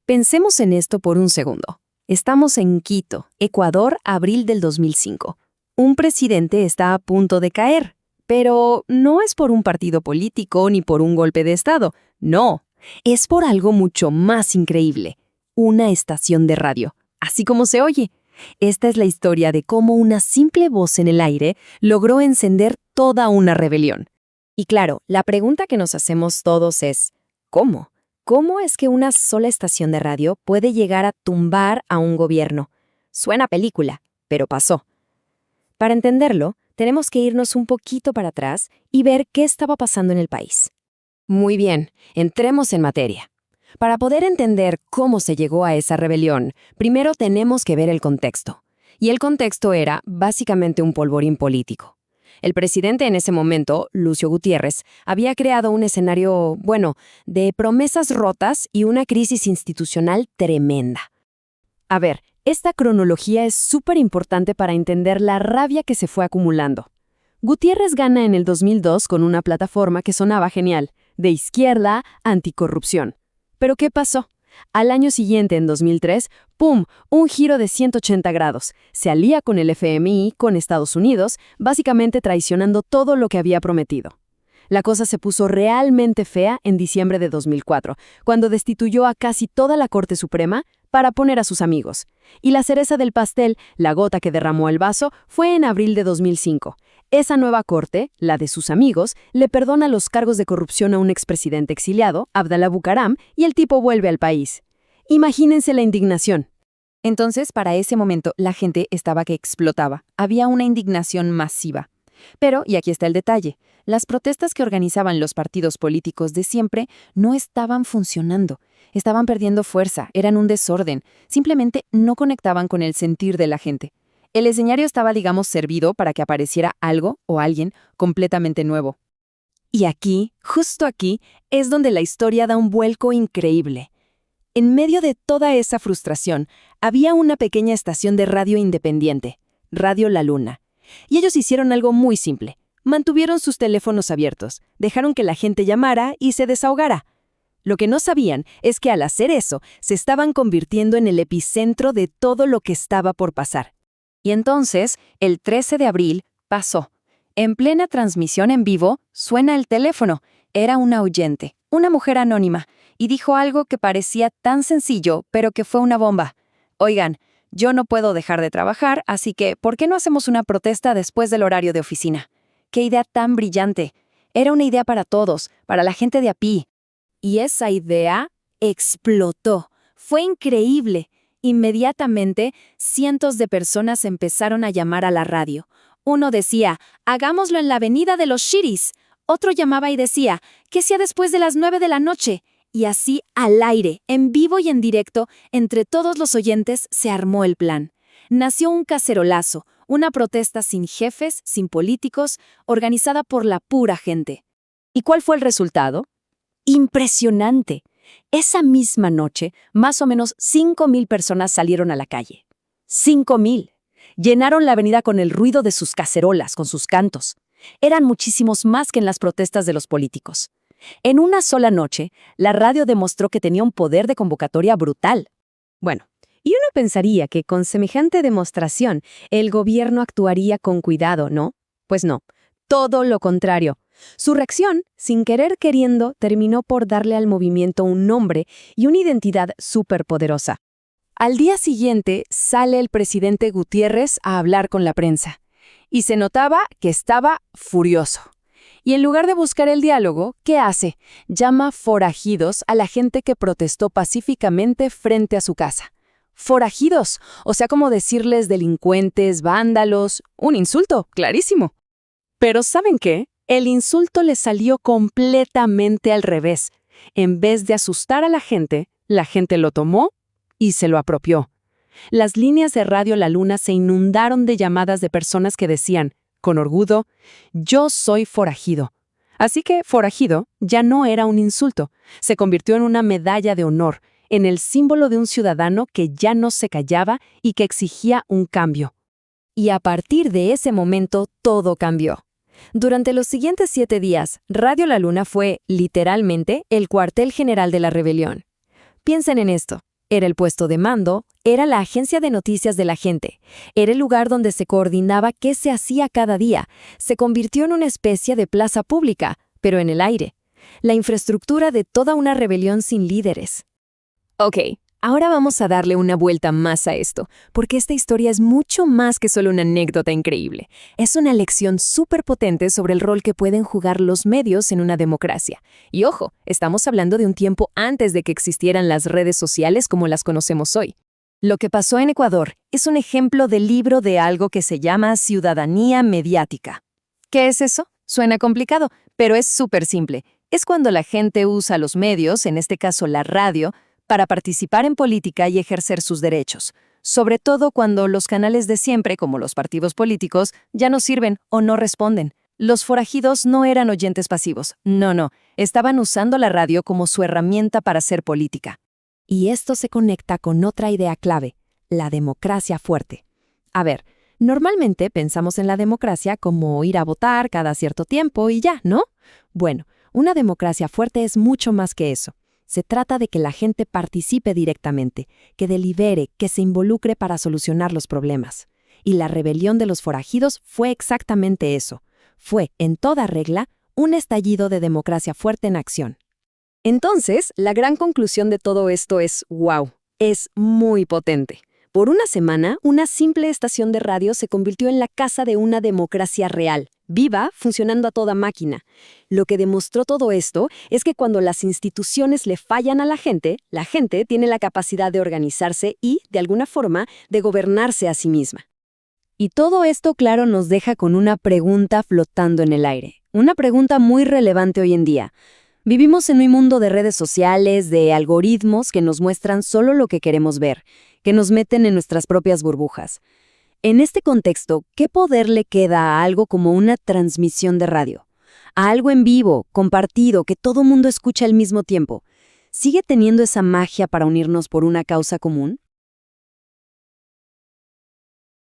Pensemos en esto por un segundo. Estamos en Quito, Ecuador, abril del 2005. Un presidente está a punto de caer, pero no es por un partido político ni por un golpe de Estado. No, es por algo mucho más increíble. Una estación de radio, así como se oye. Esta es la historia de cómo una simple voz en el aire logró encender toda una rebelión. Y claro, la pregunta que nos hacemos todos es, ¿cómo? ¿Cómo es que una sola estación de radio puede llegar a tumbar a un gobierno? Suena a película, pero pasó. Para entenderlo, tenemos que irnos un poquito para atrás y ver qué estaba pasando en el país. Muy bien, entremos en materia. Para poder entender cómo se llegó a esa rebelión, primero tenemos que ver el contexto. Y el contexto era básicamente un polvorín político. El presidente en ese momento, Lucio Gutiérrez, había creado un escenario, de promesas rotas y una crisis institucional tremenda. A ver, esta cronología es súper importante para entender la rabia que se fue acumulando. Gutiérrez gana en el 2002 con una plataforma que sonaba genial, de izquierda, anticorrupción. ¿Pero qué pasó? Al año siguiente, en 2003, ¡pum!, un giro de 180 grados. Se alía con el FMI, con Estados Unidos, básicamente traicionando todo lo que había prometido. La cosa se puso realmente fea en diciembre de 2004, cuando destituyó a casi toda la Corte Suprema para poner a sus amigos. Y la cereza del pastel, la gota que derramó el vaso, fue en abril de 2005. Esa nueva corte, la de sus amigos, le perdona los cargos de corrupción a un expresidente exiliado, Abdalá Bucaram, y el tipo vuelve al país. Imagínense la indignación. Entonces, para ese momento, la gente estaba que explotaba. Había una indignación masiva. Pero, y aquí está el detalle, las protestas que organizaban los partidos políticos de siempre no estaban funcionando. Estaban perdiendo fuerza, eran un desorden. Simplemente no conectaban con el sentir de la gente. El escenario estaba, servido para que apareciera algo o alguien completamente nuevo. Y aquí, justo aquí, es donde la historia da un vuelco increíble. En medio de toda esa frustración, había una pequeña estación de radio independiente, Radio La Luna. Y ellos hicieron algo muy simple. Mantuvieron sus teléfonos abiertos, dejaron que la gente llamara y se desahogara. Lo que no sabían es que al hacer eso, se estaban convirtiendo en el epicentro de todo lo que estaba por pasar. Y entonces, el 13 de abril, pasó. En plena transmisión en vivo, suena el teléfono. Era una oyente, una mujer anónima, y dijo algo que parecía tan sencillo, pero que fue una bomba. Oigan, yo no puedo dejar de trabajar, así que, ¿por qué no hacemos una protesta después del horario de oficina? ¡Qué idea tan brillante! Era una idea para todos, para la gente de a pie. Y esa idea explotó. Fue increíble. Inmediatamente, cientos de personas empezaron a llamar a la radio. Uno decía, hagámoslo en la avenida de los Shiris. Otro llamaba y decía, ¿qué sea después de las 9 de la noche? Y así, al aire, en vivo y en directo, entre todos los oyentes, se armó el plan. Nació un cacerolazo, una protesta sin jefes, sin políticos, organizada por la pura gente. ¿Y cuál fue el resultado? ¡Impresionante! Esa misma noche, más o menos 5,000 personas salieron a la calle. 5,000. Llenaron la avenida con el ruido de sus cacerolas, con sus cantos. Eran muchísimos más que en las protestas de los políticos. En una sola noche, la radio demostró que tenía un poder de convocatoria brutal. Bueno, y uno pensaría que con semejante demostración, el gobierno actuaría con cuidado, ¿no? Pues no, todo lo contrario. Su reacción, sin querer queriendo, terminó por darle al movimiento un nombre y una identidad superpoderosa. Al día siguiente, sale el presidente Gutiérrez a hablar con la prensa. Y se notaba que estaba furioso. Y en lugar de buscar el diálogo, ¿qué hace? Llama forajidos a la gente que protestó pacíficamente frente a su casa. Forajidos, o sea, como decirles delincuentes, vándalos, un insulto, clarísimo. Pero ¿saben qué? El insulto le salió completamente al revés. En vez de asustar a la gente lo tomó y se lo apropió. Las líneas de Radio La Luna se inundaron de llamadas de personas que decían, con orgullo, yo soy forajido. Así que forajido ya no era un insulto, se convirtió en una medalla de honor, en el símbolo de un ciudadano que ya no se callaba y que exigía un cambio. Y a partir de ese momento todo cambió. Durante los siguientes 7 días, Radio La Luna fue, literalmente, el cuartel general de la rebelión. Piensen en esto. Era el puesto de mando, era la agencia de noticias de la gente, era el lugar donde se coordinaba qué se hacía cada día. Se convirtió en una especie de plaza pública, pero en el aire. La infraestructura de toda una rebelión sin líderes. Ok, ahora vamos a darle una vuelta más a esto, porque esta historia es mucho más que solo una anécdota increíble. Es una lección súper potente sobre el rol que pueden jugar los medios en una democracia. Y ojo, estamos hablando de un tiempo antes de que existieran las redes sociales como las conocemos hoy. Lo que pasó en Ecuador es un ejemplo del libro de algo que se llama ciudadanía mediática. ¿Qué es eso? Suena complicado, pero es súper simple. Es cuando la gente usa los medios, en este caso la radio, para participar en política y ejercer sus derechos, sobre todo cuando los canales de siempre, como los partidos políticos, ya no sirven o no responden. Los forajidos no eran oyentes pasivos, no, estaban usando la radio como su herramienta para hacer política. Y esto se conecta con otra idea clave, la democracia fuerte. A ver, normalmente pensamos en la democracia como ir a votar cada cierto tiempo y ya, ¿no? Bueno, una democracia fuerte es mucho más que eso. Se trata de que la gente participe directamente, que delibere, que se involucre para solucionar los problemas. Y la rebelión de los forajidos fue exactamente eso. Fue, en toda regla, un estallido de democracia fuerte en acción. Entonces, la gran conclusión de todo esto es ¡wow! Es muy potente. Por una semana, una simple estación de radio se convirtió en la casa de una democracia real, viva, funcionando a toda máquina. Lo que demostró todo esto es que cuando las instituciones le fallan a la gente tiene la capacidad de organizarse y, de alguna forma, de gobernarse a sí misma. Y todo esto, claro, nos deja con una pregunta flotando en el aire. Una pregunta muy relevante hoy en día. Vivimos en un mundo de redes sociales, de algoritmos que nos muestran solo lo que queremos ver, que nos meten en nuestras propias burbujas. En este contexto, ¿qué poder le queda a algo como una transmisión de radio? A algo en vivo, compartido, que todo mundo escucha al mismo tiempo. ¿Sigue teniendo esa magia para unirnos por una causa común?